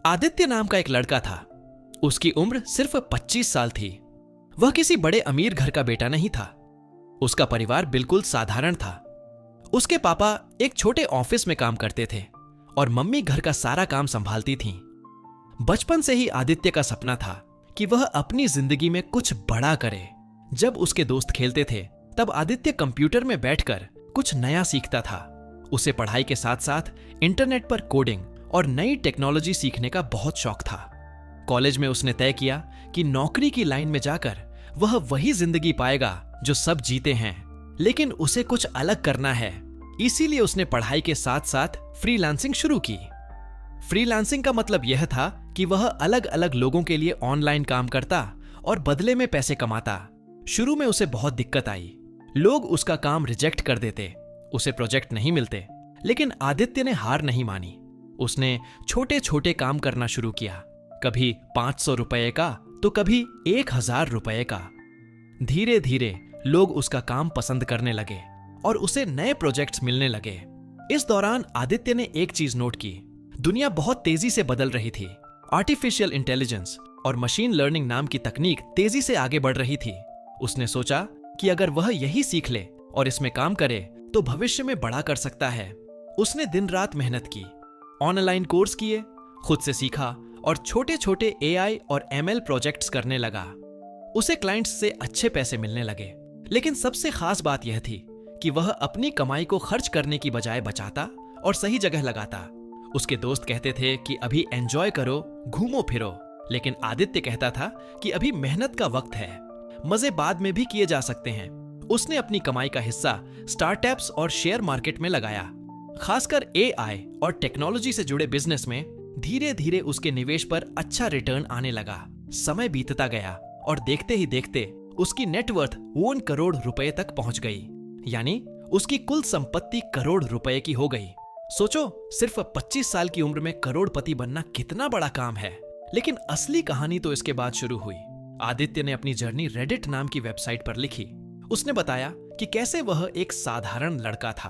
आदित्य नाम का एक लड़का था। उसकी उम्र सिर्फ 25 साल थी। वह किसी बड़े अमीर घर का बेटा नहीं था। उसका परिवार बिल्कुल साधारण था। उसके पापा एक छोटे ऑफिस में काम करते थे और मम्मी घर का सारा काम संभालती थीं। बचपन से ही आदित्य का सपना था कि वह अपनी जिंदगी में कुछ बड़ा करे। जब उसके दोस्त खेलते थे तब आदित्य कंप्यूटर में बैठकर कुछ नया सीखता था। उसे पढ़ाई के साथ साथ इंटरनेट पर कोडिंग और नई टेक्नोलॉजी सीखने का बहुत शौक था। कॉलेज में उसने तय किया कि नौकरी की लाइन में जाकर वह वही जिंदगी पाएगा जो सब जीते हैं, लेकिन उसे कुछ अलग करना है। इसीलिए उसने पढ़ाई के साथ साथ फ्रीलांसिंग शुरू की। फ्रीलांसिंग का मतलब यह था कि वह अलग अलग लोगों के लिए ऑनलाइन काम करता और बदले में पैसे कमाता। शुरू में उसे बहुत दिक्कत आई। लोग उसका काम रिजेक्ट कर देते, उसे प्रोजेक्ट नहीं मिलते, लेकिन आदित्य ने हार नहीं मानी। उसने छोटे छोटे काम करना शुरू किया, कभी 500 रुपए का तो कभी 1000 रुपए का। धीरे धीरे लोग उसका काम पसंद करने लगे और उसे नए प्रोजेक्ट्स मिलने लगे। इस दौरान आदित्य ने एक चीज नोट की, दुनिया बहुत तेजी से बदल रही थी। आर्टिफिशियल इंटेलिजेंस और मशीन लर्निंग नाम की तकनीक तेजी से आगे बढ़ रही थी। उसने सोचा कि अगर वह यही सीख ले और इसमें काम करे तो भविष्य में बड़ा कर सकता है। उसने दिन रात मेहनत की, ऑनलाइन कोर्स किए, खुद से सीखा और छोटे छोटे एआई और एमएल प्रोजेक्ट्स करने लगा। उसे क्लाइंट्स से अच्छे पैसे मिलने लगे, लेकिन सबसे खास बात यह थी कि वह अपनी कमाई को खर्च करने की बजाय बचाता और सही जगह लगाता। उसके दोस्त कहते थे कि अभी एंजॉय करो, घूमो फिरो, लेकिन आदित्य कहता था कि अभी मेहनत का वक्त है, मजे बाद में भी किए जा सकते हैं। उसने अपनी कमाई का हिस्सा स्टार्टअप्स और शेयर मार्केट में लगाया। खासकर एआई और टेक्नोलॉजी से जुड़े बिजनेस में धीरे धीरे उसके निवेश पर अच्छा रिटर्न आने लगा। समय बीतता गया और देखते ही देखते उसकी नेटवर्थ 1 करोड़ रुपए तक पहुंच गई, यानी उसकी कुल संपत्ति करोड़ रुपए की हो गई। सोचो, सिर्फ 25 साल की उम्र में करोड़पति बनना कितना बड़ा काम है। लेकिन असली कहानी तो इसके बाद शुरू हुई। आदित्य ने अपनी जर्नी रेडिट नाम की वेबसाइट पर लिखी। उसने बताया कि कैसे वह एक साधारण लड़का था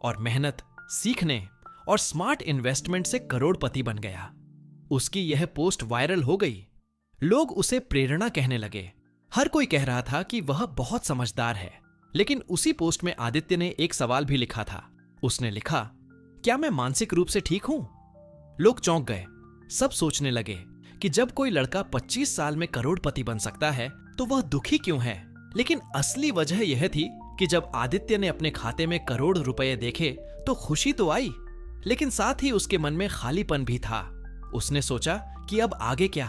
और मेहनत, सीखने और स्मार्ट इन्वेस्टमेंट से करोड़पति बन गया। उसकी यह पोस्ट वायरल हो गई। लोग उसे प्रेरणा कहने लगे। हर कोई कह रहा था कि वह बहुत समझदार है। लेकिन उसी पोस्ट में आदित्य ने एक सवाल भी लिखा था। उसने लिखा, क्या मैं मानसिक रूप से ठीक हूं? लोग चौंक गए। सब सोचने लगे कि जब कोई लड़का 25 साल में करोड़पति बन सकता है तो वह दुखी क्यों है? लेकिन असली वजह यह थी कि जब आदित्य ने अपने खाते में करोड़ रुपए देखे तो खुशी तो आई, लेकिन साथ ही उसके मन में खालीपन भी था। उसने सोचा कि अब आगे क्या?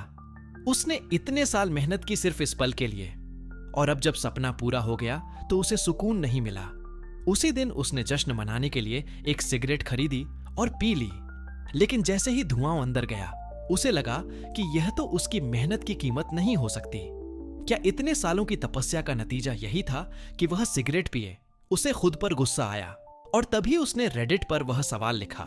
उसने इतने साल मेहनत की सिर्फ इस पल के लिए, और अब जब सपना पूरा हो गया तो उसे सुकून नहीं मिला। उसी दिन उसने जश्न मनाने के लिए एक सिगरेट खरीदी और पी ली, लेकिन जैसे ही धुआं अंदर गया उसे लगा कि यह तो उसकी मेहनत की कीमत नहीं हो सकती। क्या इतने सालों की तपस्या का नतीजा यही था कि वह सिगरेट पिए? उसे खुद पर गुस्सा आया और तभी उसने रेडिट पर वह सवाल लिखा।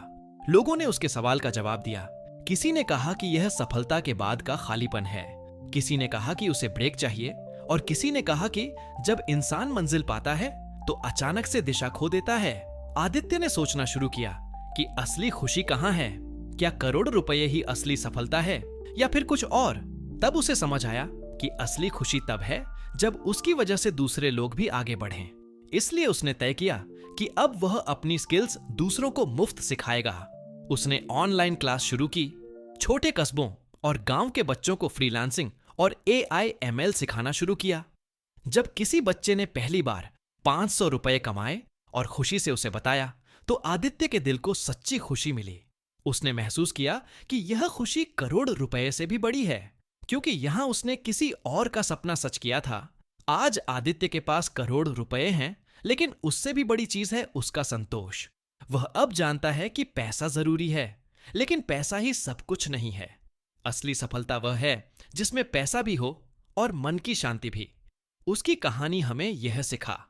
लोगों ने उसके सवाल का जवाब दिया। किसी ने कहा कि यह सफलता के बाद का खालीपन है, किसी ने कहा कि उसे ब्रेक चाहिए, और किसी ने कहा कि जब इंसान मंजिल पाता है तो अचानक से दिशा खो देता है। आदित्य ने सोचना शुरू किया कि असली खुशी कहां है? क्या करोड़ रुपए ही असली सफलता है या फिर कुछ और? तब उसे समझ आया कि असली खुशी तब है जब उसकी वजह से दूसरे लोग भी आगे बढ़ें। इसलिए उसने तय किया कि अब वह अपनी स्किल्स दूसरों को मुफ्त सिखाएगा। उसने ऑनलाइन क्लास शुरू की, छोटे कस्बों और गांव के बच्चों को फ्रीलांसिंग और एआई एमएल सिखाना शुरू किया। जब किसी बच्चे ने पहली बार 500 रुपए कमाए और खुशी से उसे बताया तो आदित्य के दिल को सच्ची खुशी मिली। उसने महसूस किया कि यह खुशी करोड़ रुपए से भी बड़ी है, क्योंकि यहां उसने किसी और का सपना सच किया था। आज आदित्य के पास करोड़ रुपए हैं, लेकिन उससे भी बड़ी चीज है उसका संतोष। वह अब जानता है कि पैसा जरूरी है, लेकिन पैसा ही सब कुछ नहीं है। असली सफलता वह है जिसमें पैसा भी हो और मन की शांति भी। उसकी कहानी हमें यह सिखा